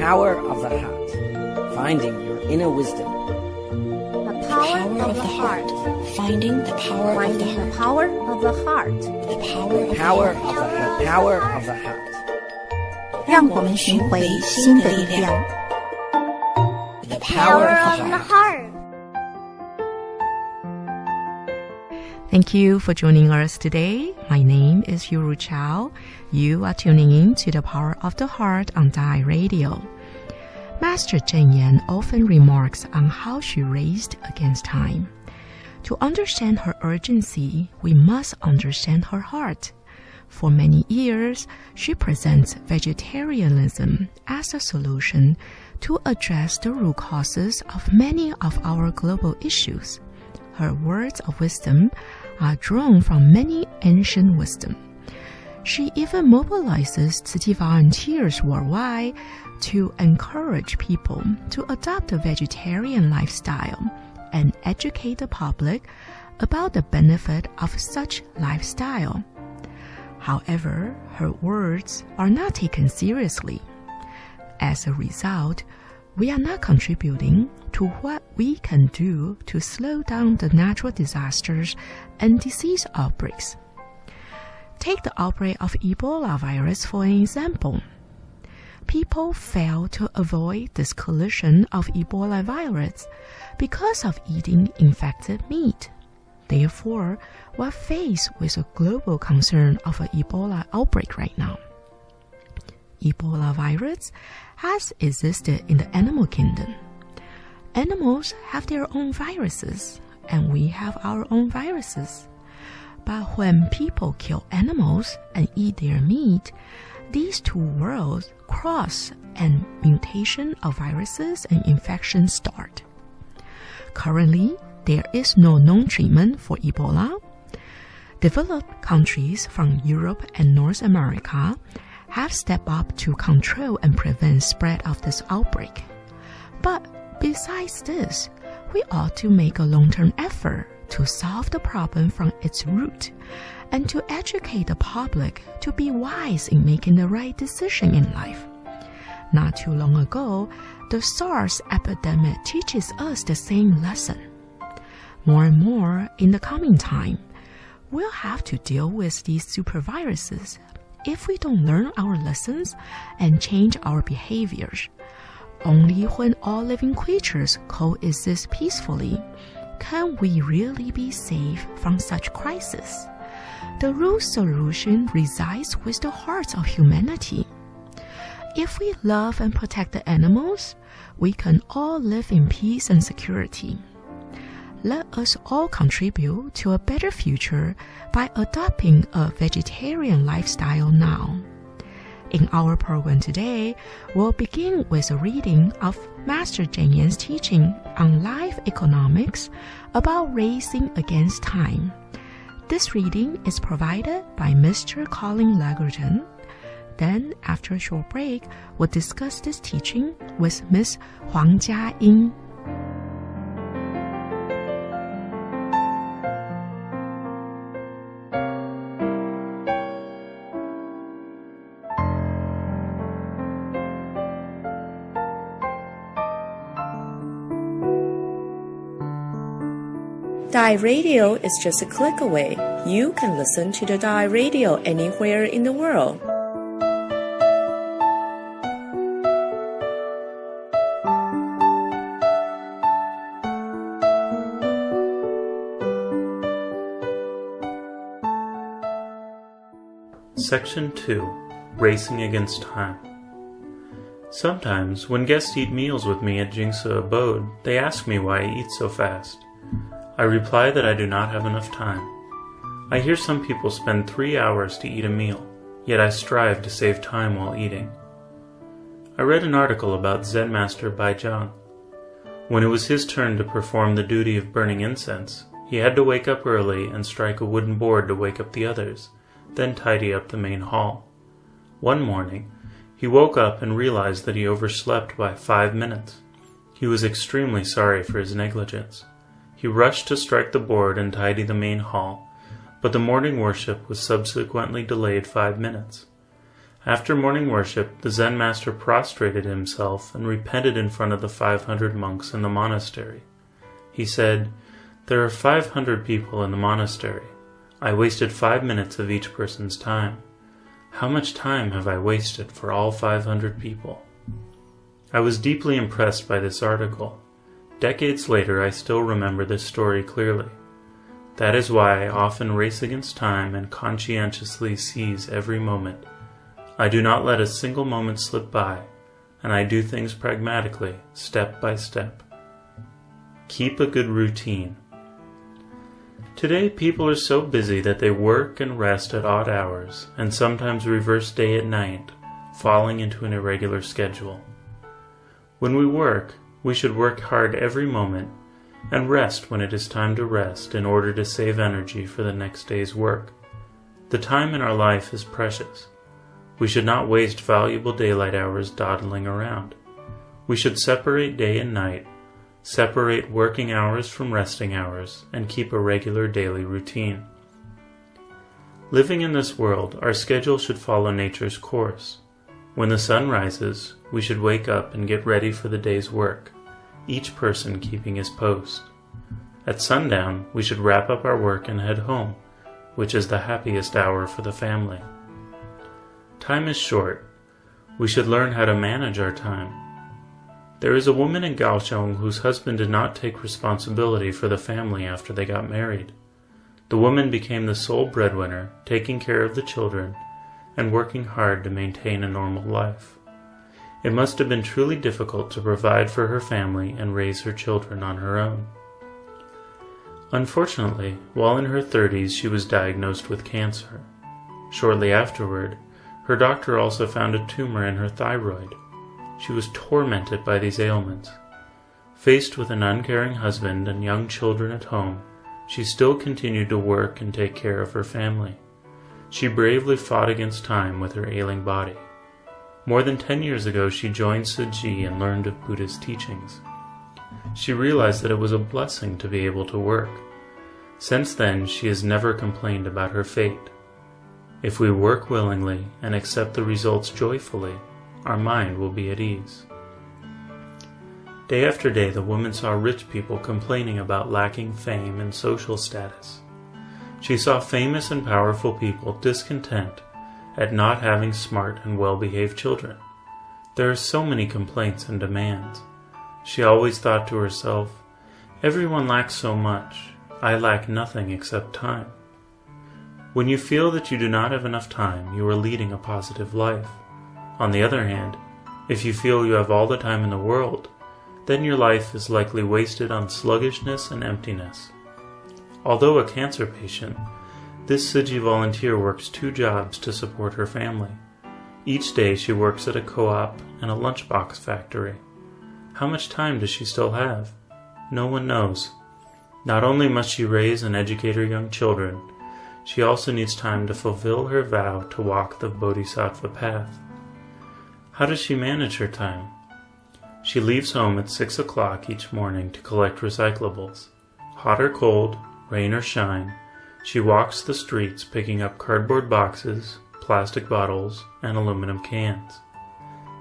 power of the heart. Finding your inner wisdom. The power of the heart. Finding the power of the heart. The power of the heart. The Power of the heart. Power of the heart. 让我们寻回心的力量。 The Power of the heart. Thank you for joining us today. My name is Yuru Chao. You are tuning in to the Power of the Heart on Dai Radio. Master Zhen Yan often remarks on how she raced against time. To understand her urgency, we must understand her heart. For many years, she presents vegetarianism as a solution to address the root causes of many of our global issues. Her words of wisdom are drawn from many ancient wisdom. She even mobilizes Tzu Chi volunteers worldwide to encourage people to adopt a vegetarian lifestyle and educate the public about the benefit of such lifestyle. However, her words are not taken seriously. As a result, we are not contributing to what we can do to slow down the natural disasters and disease outbreaks. Take the outbreak of Ebola virus for an example. People fail to avoid this collision of Ebola virus because of eating infected meat. Therefore, we're faced with a global concern of an Ebola outbreak right now. Ebola virus has existed in the animal kingdom. Animals have their own viruses, and we have our own viruses. But when people kill animals and eat their meat, these two worlds cross and mutation of viruses and infections start. Currently, there is no known treatment for Ebola. Developed countries from Europe and North America have stepped up to control and prevent spread of this outbreak. But besides this, we ought to make a long-term effort to solve the problem from its root and to educate the public to be wise in making the right decision in life. Not too long ago, the SARS epidemic teaches us the same lesson. More and more in the coming time, we'll have to deal with these superviruses if we don't learn our lessons and change our behaviors. Only when all living creatures coexist peacefully can we really be safe from such crisis. The real solution resides with the hearts of humanity. If we love and protect the animals, we can all live in peace and security. Let us all contribute to a better future by adopting a vegetarian lifestyle now. In our program today, we'll begin with a reading of Master Zhen Yan's teaching on life economics about racing against time. This reading is provided by Mr. Colin Lagerton. Then, after a short break, we'll discuss this teaching with Ms. Huang Jiaying. Dai Radio is just a click away. You can listen to the Dai Radio anywhere in the world. Section 2. Racing Against Time. Sometimes, when guests eat meals with me at Jingse Abode, they ask me why I eat so fast. I reply that I do not have enough time. I hear some people spend 3 hours to eat a meal, yet I strive to save time while eating. I read an article about Zen Master Baijiang. When it was his turn to perform the duty of burning incense, he had to wake up early and strike a wooden board to wake up the others, then tidy up the main hall. One morning, he woke up and realized that he overslept by 5 minutes. He was extremely sorry for his negligence. He rushed to strike the board and tidy the main hall, but the morning worship was subsequently delayed 5 minutes. After morning worship, the Zen master prostrated himself and repented in front of the 500 monks in the monastery. He said, "There are 500 people in the monastery. I wasted 5 minutes of each person's time. How much time have I wasted for all 500 people?" I was deeply impressed by this article. Decades later, I still remember this story clearly. That is why I often race against time and conscientiously seize every moment. I do not let a single moment slip by, and I do things pragmatically, step by step. Keep a good routine. Today, people are so busy that they work and rest at odd hours, and sometimes reverse day at night, falling into an irregular schedule. When we work, we should work hard every moment, and rest when it is time to rest in order to save energy for the next day's work. The time in our life is precious. We should not waste valuable daylight hours dawdling around. We should separate day and night, separate working hours from resting hours, and keep a regular daily routine. Living in this world, our schedule should follow nature's course. When the sun rises, we should wake up and get ready for the day's work, each person keeping his post. At sundown, we should wrap up our work and head home, which is the happiest hour for the family. Time is short. We should learn how to manage our time. There is a woman in Kaohsiung whose husband did not take responsibility for the family after they got married. The woman became the sole breadwinner, taking care of the children and working hard to maintain a normal life. It must have been truly difficult to provide for her family and raise her children on her own. Unfortunately, while in her 30s, she was diagnosed with cancer. Shortly afterward, her doctor also found a tumor in her thyroid. She was tormented by these ailments. Faced with an uncaring husband and young children at home, she still continued to work and take care of her family. She bravely fought against time with her ailing body. More than 10 years ago, she joined Tzu and learned of Buddha's teachings. She realized that it was a blessing to be able to work. Since then, she has never complained about her fate. If we work willingly and accept the results joyfully, our mind will be at ease. Day after day, the woman saw rich people complaining about lacking fame and social status. She saw famous and powerful people discontent at not having smart and well-behaved children. There are so many complaints and demands. She always thought to herself, "Everyone lacks so much. I lack nothing except time." When you feel that you do not have enough time, you are leading a positive life. On the other hand, if you feel you have all the time in the world, then your life is likely wasted on sluggishness and emptiness. Although a cancer patient, this Tzu volunteer works 2 jobs to support her family. Each day she works at a co-op and a lunchbox factory. How much time does she still have? No one knows. Not only must she raise and educate her young children, she also needs time to fulfill her vow to walk the Bodhisattva path. How does she manage her time? She leaves home at 6 o'clock each morning to collect recyclables. Hot or cold, rain or shine, she walks the streets picking up cardboard boxes, plastic bottles, and aluminum cans.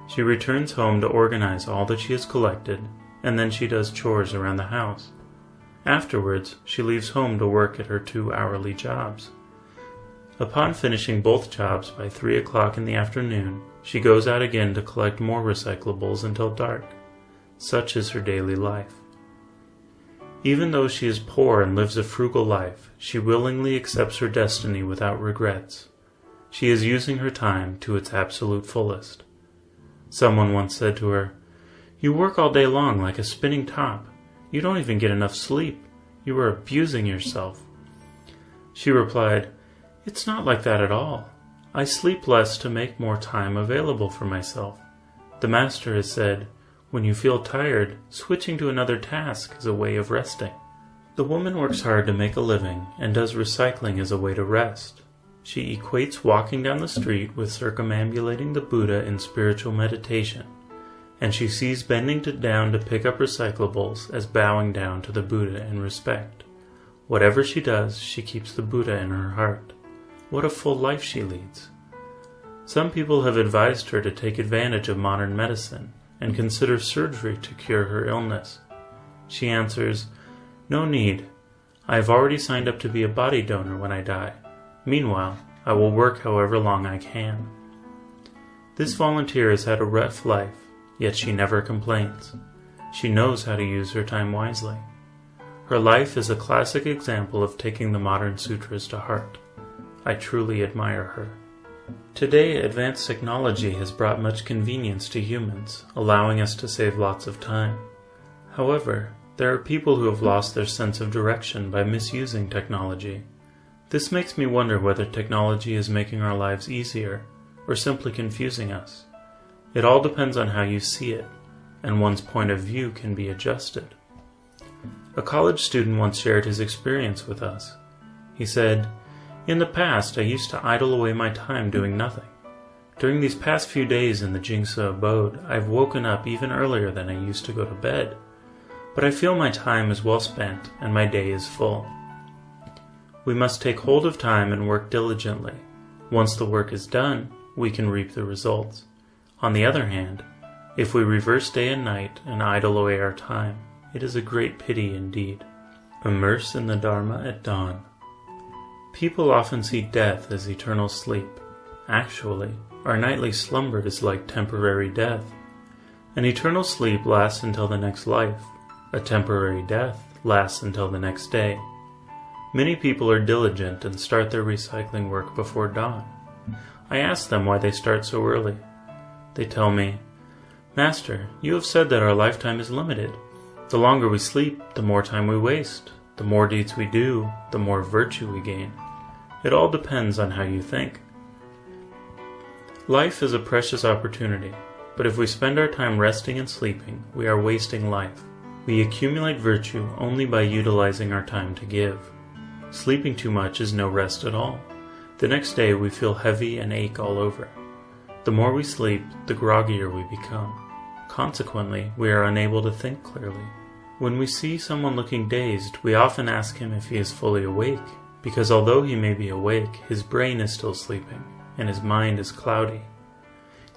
She returns home to organize all that she has collected, and then she does chores around the house. Afterwards, she leaves home to work at her 2 hourly jobs. Upon finishing both jobs by 3 o'clock in the afternoon, she goes out again to collect more recyclables until dark. Such is her daily life. Even though she is poor and lives a frugal life, she willingly accepts her destiny without regrets. She is using her time to its absolute fullest. Someone once said to her, "You work all day long like a spinning top. You don't even get enough sleep. You are abusing yourself." She replied, "It's not like that at all. I sleep less to make more time available for myself. The master has said, when you feel tired, switching to another task is a way of resting." The woman works hard to make a living and does recycling as a way to rest. She equates walking down the street with circumambulating the Buddha in spiritual meditation, and she sees bending down to pick up recyclables as bowing down to the Buddha in respect. Whatever she does, she keeps the Buddha in her heart. What a full life she leads. Some people have advised her to take advantage of modern medicine and consider surgery to cure her illness. She answers, "No need. I have already signed up to be a body donor when I die. Meanwhile, I will work however long I can." This volunteer has had a rough life, yet she never complains. She knows how to use her time wisely. Her life is a classic example of taking the modern sutras to heart. I truly admire her. Today, advanced technology has brought much convenience to humans, allowing us to save lots of time. However, there are people who have lost their sense of direction by misusing technology. This makes me wonder whether technology is making our lives easier or simply confusing us. It all depends on how you see it, and one's point of view can be adjusted. A college student once shared his experience with us. He said, "In the past, I used to idle away my time doing nothing. During these past few days in the Jingsa abode, I've woken up even earlier than I used to go to bed. But I feel my time is well spent and my day is full." We must take hold of time and work diligently. Once the work is done, we can reap the results. On the other hand, if we reverse day and night and idle away our time, it is a great pity indeed. Immerse in the Dharma at dawn. People often see death as eternal sleep. Actually, our nightly slumber is like temporary death. An eternal sleep lasts until the next life. A temporary death lasts until the next day. Many people are diligent and start their recycling work before dawn. I ask them why they start so early. They tell me, "Master, you have said that our lifetime is limited. The longer we sleep, the more time we waste. The more deeds we do, the more virtue we gain. It all depends on how you think." Life is a precious opportunity, but if we spend our time resting and sleeping, we are wasting life. We accumulate virtue only by utilizing our time to give. Sleeping too much is no rest at all. The next day we feel heavy and ache all over. The more we sleep, the groggier we become. Consequently, we are unable to think clearly. When we see someone looking dazed, we often ask him if he is fully awake, because although he may be awake, his brain is still sleeping, and his mind is cloudy.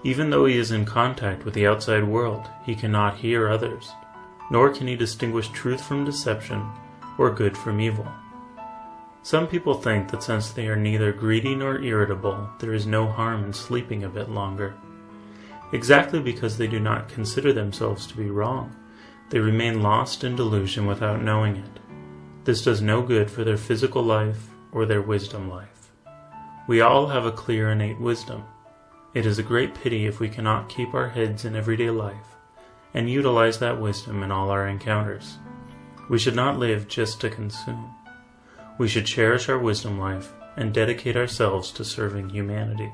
Even though he is in contact with the outside world, he cannot hear others, nor can he distinguish truth from deception or good from evil. Some people think that since they are neither greedy nor irritable, there is no harm in sleeping a bit longer. Exactly because they do not consider themselves to be wrong, they remain lost in delusion without knowing it. This does no good for their physical life or their wisdom life. We all have a clear innate wisdom. It is a great pity if we cannot keep our heads in everyday life and utilize that wisdom in all our encounters. We should not live just to consume. We should cherish our wisdom life and dedicate ourselves to serving humanity.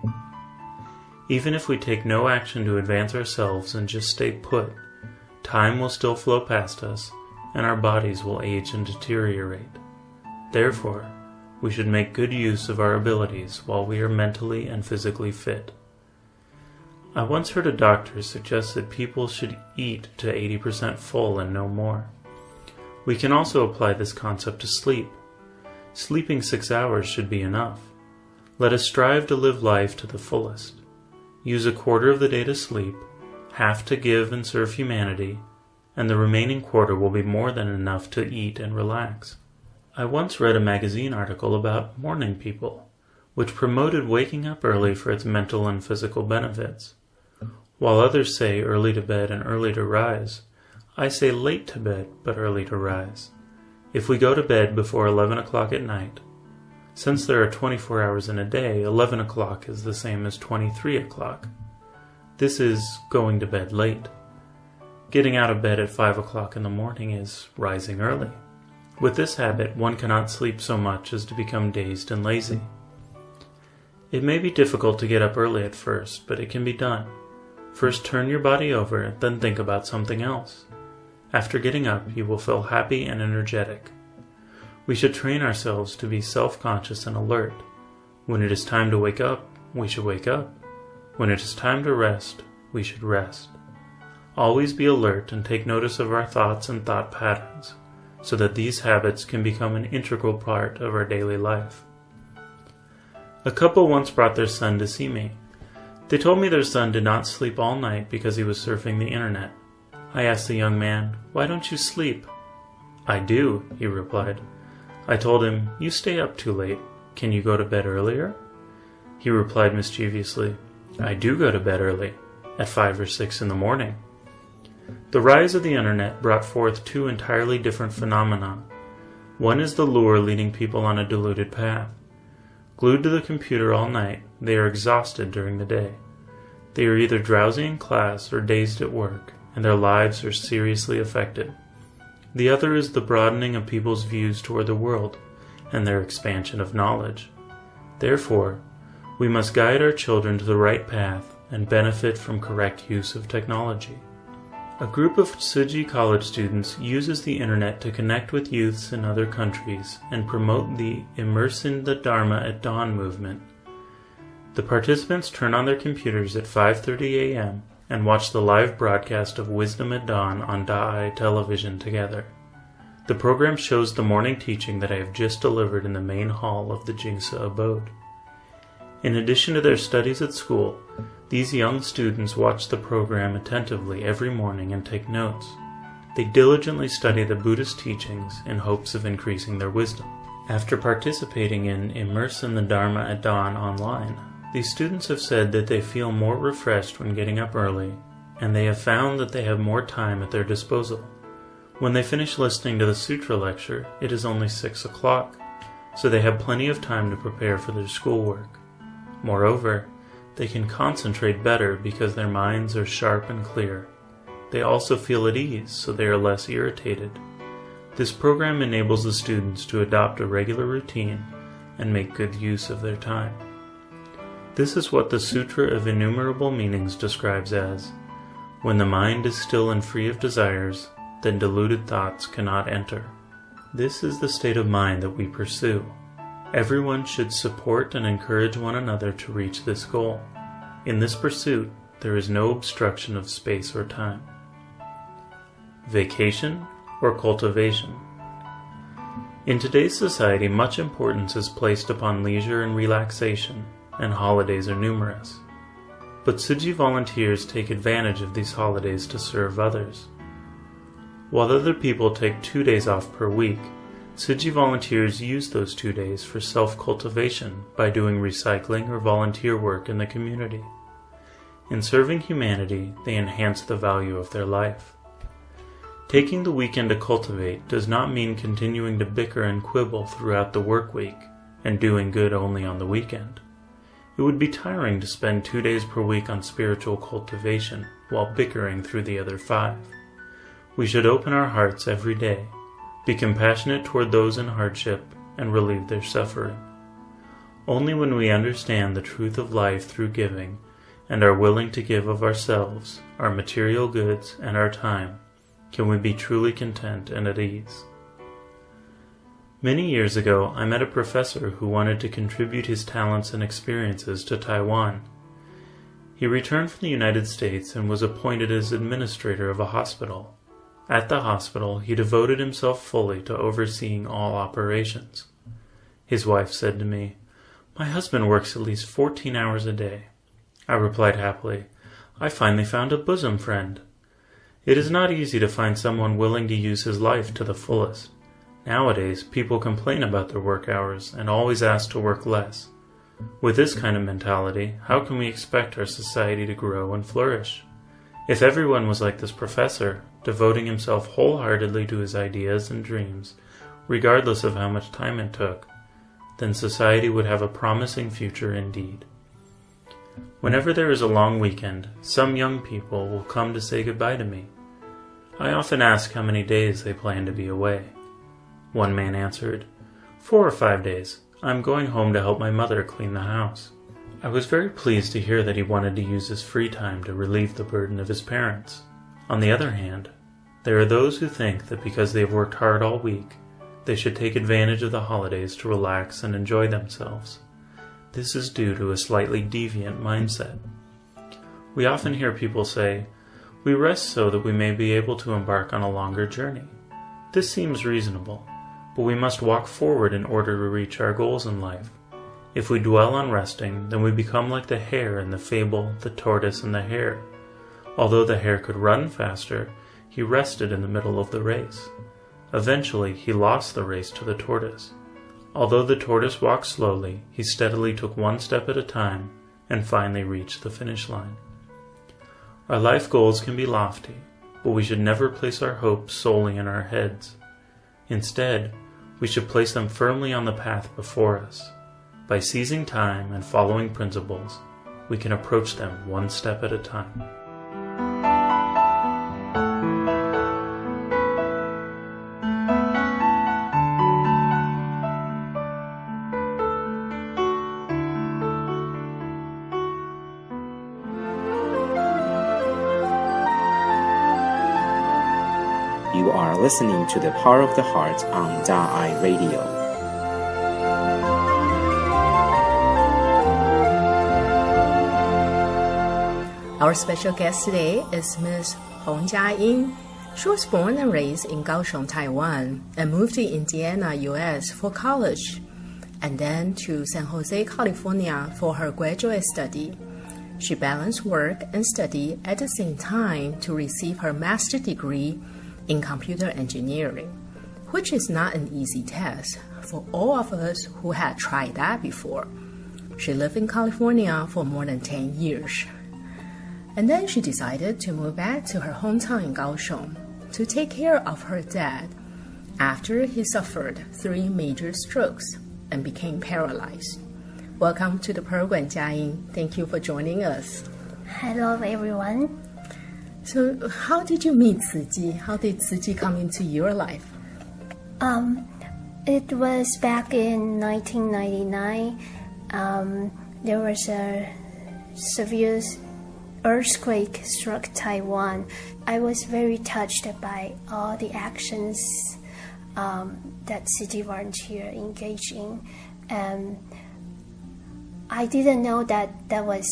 Even if we take no action to advance ourselves and just stay put, time will still flow past us and our bodies will age and deteriorate. Therefore, we should make good use of our abilities while we are mentally and physically fit. I once heard a doctor suggest that people should eat to 80% full and no more. We can also apply this concept to sleep. Sleeping 6 hours should be enough. Let us strive to live life to the fullest. Use a quarter of the day to sleep, half to give and serve humanity, and the remaining quarter will be more than enough to eat and relax. I once read a magazine article about morning people, which promoted waking up early for its mental and physical benefits. While others say early to bed and early to rise, I say late to bed but early to rise. If we go to bed before 11 o'clock at night, since there are 24 hours in a day, 11 o'clock is the same as 23 o'clock. This is going to bed late. Getting out of bed at 5 o'clock in the morning is rising early. With this habit, one cannot sleep so much as to become dazed and lazy. It may be difficult to get up early at first, but it can be done. First turn your body over, then think about something else. After getting up, you will feel happy and energetic. We should train ourselves to be self-conscious and alert. When it is time to wake up, we should wake up. When it is time to rest, we should rest. Always be alert and take notice of our thoughts and thought patterns, so that these habits can become an integral part of our daily life. A couple once brought their son to see me. They told me their son did not sleep all night because he was surfing the internet. I asked the young man, "Why don't you sleep?" "I do," he replied. I told him, "You stay up too late. Can you go to bed earlier?" He replied mischievously, "I do go to bed early, at 5 or 6 in the morning." The rise of the internet brought forth two entirely different phenomena. One is the lure leading people on a deluded path. Glued to the computer all night, they are exhausted during the day. They are either drowsy in class or dazed at work, and their lives are seriously affected. The other is the broadening of people's views toward the world, and their expansion of knowledge. Therefore, we must guide our children to the right path and benefit from correct use of technology. A group of Tzuchi College students uses the internet to connect with youths in other countries and promote the Immerse in the Dharma at Dawn movement. The participants turn on their computers at 5:30 a.m. and watch the live broadcast of Wisdom at Dawn on Da'ai television together. The program shows the morning teaching that I have just delivered in the main hall of the Jingsa abode. In addition to their studies at school, these young students watch the program attentively every morning and take notes. They diligently study the Buddhist teachings in hopes of increasing their wisdom. After participating in Immerse in the Dharma at Dawn online, these students have said that they feel more refreshed when getting up early, and they have found that they have more time at their disposal. When they finish listening to the sutra lecture, it is only 6 o'clock, so they have plenty of time to prepare for their schoolwork. Moreover, they can concentrate better because their minds are sharp and clear. They also feel at ease, so they are less irritated. This program enables the students to adopt a regular routine and make good use of their time. This is what the Sutra of Innumerable Meanings describes as, "When the mind is still and free of desires, then deluded thoughts cannot enter." This is the state of mind that we pursue. Everyone should support and encourage one another to reach this goal. In this pursuit, there is no obstruction of space or time. Vacation or cultivation? In today's society, much importance is placed upon leisure and relaxation, and holidays are numerous. But Tzuchi volunteers take advantage of these holidays to serve others. While other people take 2 days off per week, Tzuchi volunteers use those 2 days for self-cultivation by doing recycling or volunteer work in the community. In serving humanity, they enhance the value of their life. Taking the weekend to cultivate does not mean continuing to bicker and quibble throughout the work week and doing good only on the weekend. It would be tiring to spend 2 days per week on spiritual cultivation while bickering through the other 5. We should open our hearts every day, be compassionate toward those in hardship, and relieve their suffering. Only when we understand the truth of life through giving and are willing to give of ourselves, our material goods, and our time, can we be truly content and at ease. Many years ago, I met a professor who wanted to contribute his talents and experiences to Taiwan. He returned from the United States and was appointed as administrator of a hospital. At the hospital, he devoted himself fully to overseeing all operations. His wife said to me, "My husband works at least 14 hours a day." I replied happily, "I finally found a bosom friend." It is not easy to find someone willing to use his life to the fullest. Nowadays, people complain about their work hours and always ask to work less. With this kind of mentality, how can we expect our society to grow and flourish? If everyone was like this professor, devoting himself wholeheartedly to his ideas and dreams, regardless of how much time it took, then society would have a promising future indeed. Whenever there is a long weekend, some young people will come to say goodbye to me. I often ask how many days they plan to be away. One man answered, 4 or 5 days. I'm going home to help my mother clean the house. I was very pleased to hear that he wanted to use his free time to relieve the burden of his parents. On the other hand, there are those who think that because they have worked hard all week, they should take advantage of the holidays to relax and enjoy themselves. This is due to a slightly deviant mindset. We often hear people say, "We rest so that we may be able to embark on a longer journey." This seems reasonable, but we must walk forward in order to reach our goals in life. If we dwell on resting, then we become like the hare in the fable, The Tortoise and the Hare. Although the hare could run faster, he rested in the middle of the race. Eventually, he lost the race to the tortoise. Although the tortoise walked slowly, he steadily took one step at a time and finally reached the finish line. Our life goals can be lofty, but we should never place our hopes solely in our heads. Instead, we should place them firmly on the path before us. By seizing time and following principles, we can approach them one step at a time. You are listening to The Power of the Heart on Da'ai Radio. Our special guest today is Ms. Hong Jia-ying. She was born and raised in Kaohsiung, Taiwan, and moved to Indiana, U.S. for college, and then to San Jose, California for her graduate study. She balanced work and study at the same time to receive her master's degree in computer engineering, which is not an easy task for all of us who had tried that before. She lived in California for more than 10 years. And then she decided to move back to her hometown in Kaohsiung to take care of her dad after he suffered 3 major strokes and became paralyzed. Welcome to the program, Jia-ying. Thank you for joining us. Hello, everyone. So how did you meet Tzu Ji? How did Tzu Ji come into your life? It was back in 1999. There was a severe earthquake struck Taiwan. I was very touched by all the actions that city volunteer engaged in, and I didn't know that was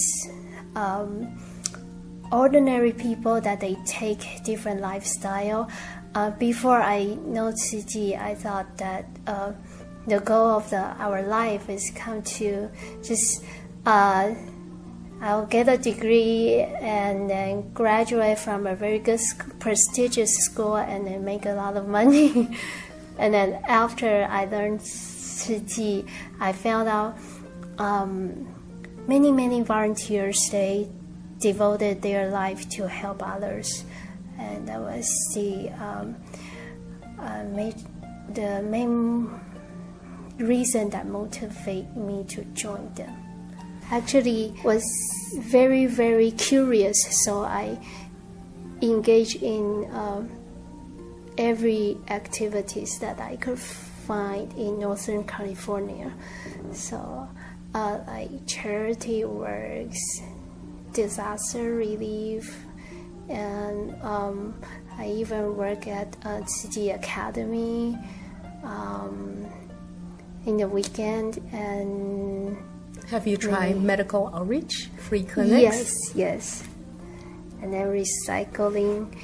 ordinary people, that they take different lifestyle. Before I know Tzu Ji, I thought that the goal of our life is come to just I'll get a degree and then graduate from a very good prestigious school and then make a lot of money. And then after I learned Tzu Ji, I found out many volunteers, they devoted their life to help others, and that was the main reason that motivated me to join them. Actually, was very curious, so I engaged in every activities that I could find in Northern California. So like charity works, disaster relief, and I even work at Tzu Ji Academy in the weekend. And have you tried medical outreach, free clinics? Yes. And then recycling,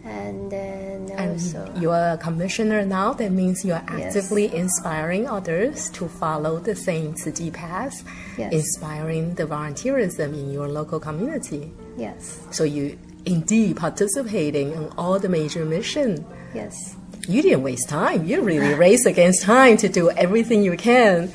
and then also. You're a commissioner now. That means you're actively inspiring others to follow the same Tzu Ji path, inspiring the volunteerism in your local community. Yes. So you indeed participating in all the major missions. Yes. You didn't waste time. You really race against time to do everything you can.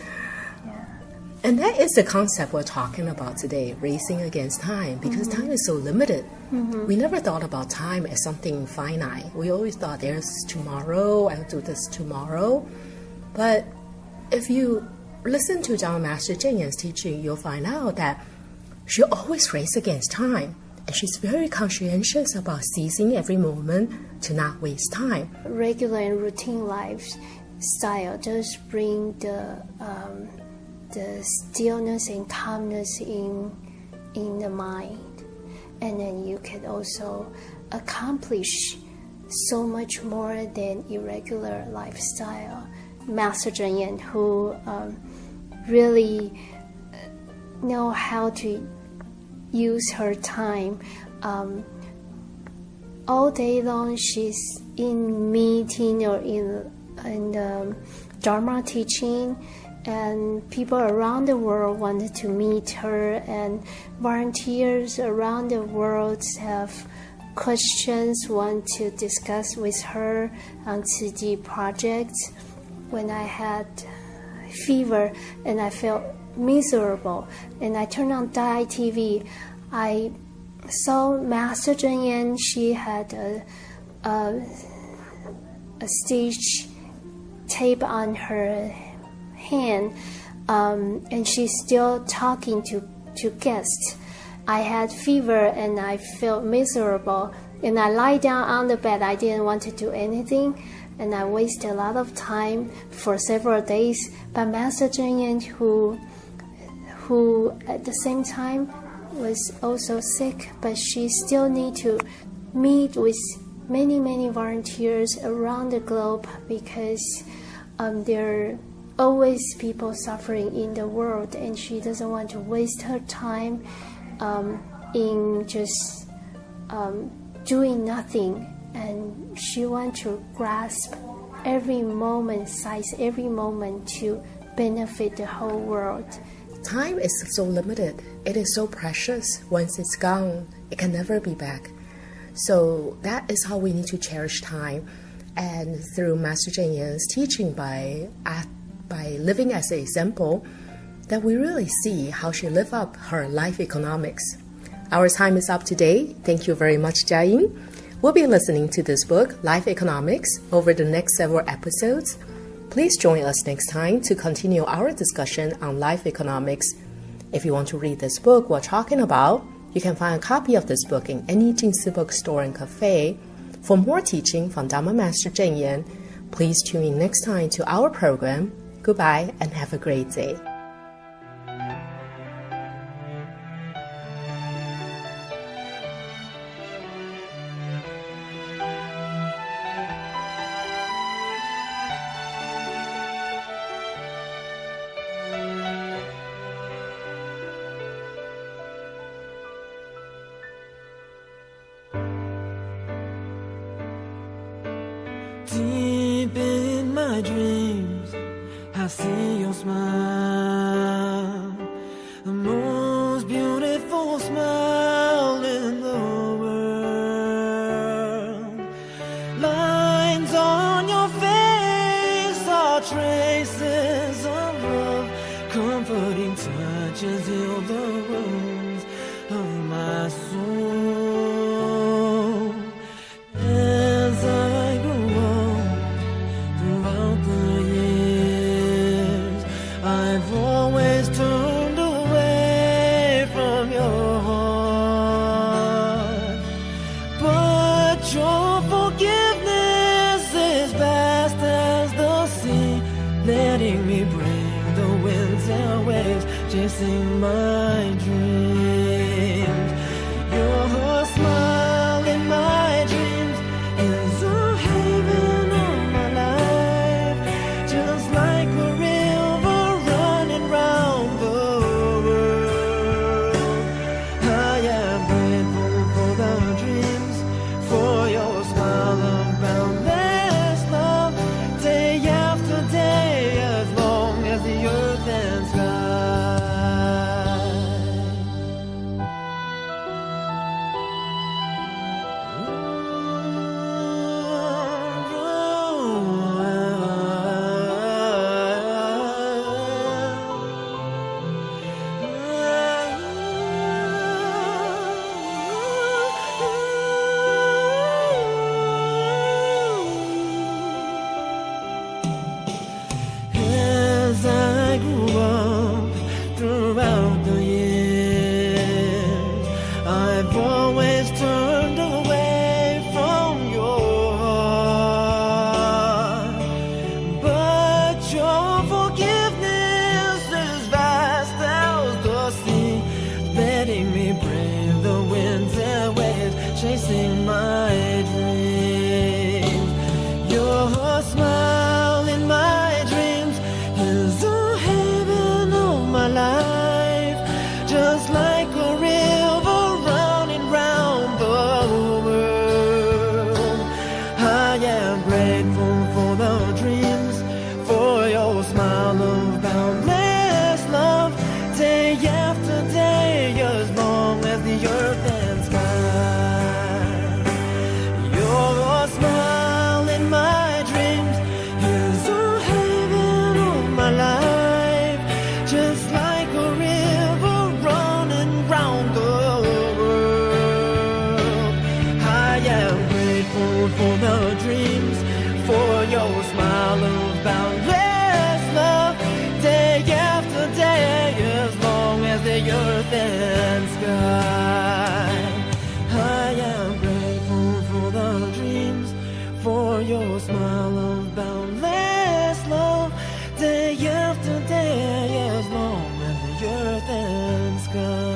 And that is the concept we're talking about today, racing against time, because time is so limited. We never thought about time as something finite. We always thought there's tomorrow, I'll do this tomorrow. But if you listen to Dharma Master Cheng Yen's teaching, you'll find out that she always races against time. And she's very conscientious about seizing every moment to not waste time. Regular and routine lifestyle does bring the stillness and calmness in the mind, and then you can also accomplish so much more than irregular lifestyle. Master Cheng Yen, who really know how to use her time, all day long she's in meeting or in the Dharma teaching. and people around the world wanted to meet her, and volunteers around the world have questions, want to discuss with her on Tzu Chi project. When I had fever and I felt miserable, and I turned on Dai TV, I saw Master Cheng Yen. She had a stitch tape on her hand, and she's still talking to guests. I had fever and I felt miserable, and I lie down on the bed. I didn't want to do anything, and I wasted a lot of time for several days. But Master Cheng Yen, who at the same time was also sick, but she still need to meet with many volunteers around the globe, because there are always people suffering in the world, and she doesn't want to waste her time in just doing nothing, and she wants to grasp every moment, seize every moment to benefit the whole world. Time is so limited. It is so precious. Once it's gone, it can never be back. So that is how we need to cherish time. And through Master Cheng Yen's teaching, by living as an example, that we really see how she lived up her life economics. Our time is up today. Thank you very much, Jia Ying. We'll be listening to this book, Life Economics, over the next several episodes. Please join us next time to continue our discussion on life economics. If you want to read this book we're talking about, you can find a copy of this book in any Jingsi bookstore and cafe. For more teaching from Dharma Master Cheng Yen, please tune in next time to our program. Goodbye and have a great day. Deep in my dreams, I see your smile, the most beautiful smile in the world. Lines on your face are traces of love, comforting touches heal the wounds of my soul. As I grew old throughout the years, I've always turned away from your heart, but your forgiveness is vast as the sea, letting me bring the winds and waves, chasing my dreams. Your smile in my dreams is a haven of my life, just like a river running round the world. I am grateful for the dreams, for your smile of boundless love, day after day, as long as the earth and sky. the earth and sky. I am grateful for the dreams, for your smile of boundless love. Day after day, as long as the earth and sky.